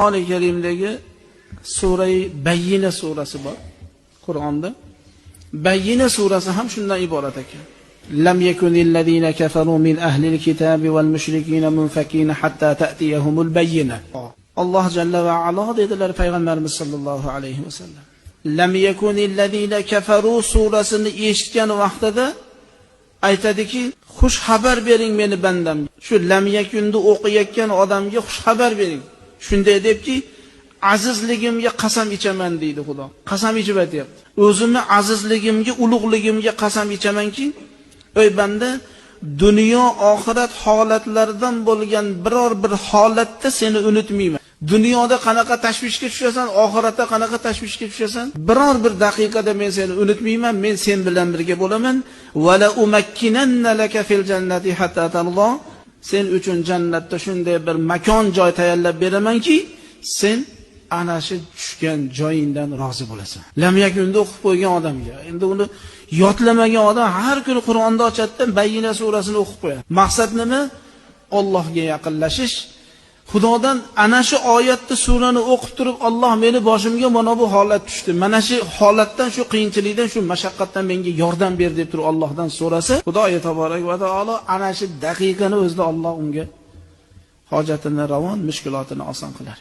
Qur'oni Karimdagi Sura-i Bayyina surasi bor. Qur'onda Bayyina surasi ham shundan iborat ekan. Lam yakunil ladina kafaru min ahli al-kitabi wal mushrikina munfakina hatta ta'tiyahumul bayyina. Alloh jalla va ala dedilar payg'ambarimiz sollallohu alayhi vasallam. Lam yakunil ladina kafaru surasini eshitgan vaqtida aytadiki, xush xabar bering meni bandam. Shu lam yakunni o'qiyotgan odamga xush xabar bering. Shunday debki, azizligimga qasam ichaman deydi Xudo. Qasam ichib aytayapti. O'zimni azizligimga, ulug'ligimga qasam ichamanki, ey banda, dunyo oxirat holatlaridan bo'lgan biror bir holatda seni unutmayman. Dunyoda qanaqa tashvishga tushasan, oxiratda qanaqa tashvishga tushasan, biror bir daqiqada men seni unutmayman, men sen bilan birga bo'laman. Wala umakkinanna laka fil jannati hatta tarda. Sen uchun jannatda shunday bir makon joy tayyorlab beramanki, sen ana shu tushgan joyingdan rozi bo'lasan. Lam yakunda o'qib qo'ygan odamga, endi uni yodlamagan odam har kuni Qur'onda ochadi, Bayyina surasini o'qib qo'yadi. Maqsad nima? Allohga yaqinlashish. Xudodan ana shu oyatni surani o'qib turib, Alloh meni boshimga mana bu holat tushdi. Mana shu holatdan, shu qiyinchilikdan, shu mashaqqatdan menga yordam ber deb turib Allohdan so'rasa, Xudo taborak va taolo ana shu daqiqani o'zida Alloh unga hojatini ravon, mushkulotini oson qilar.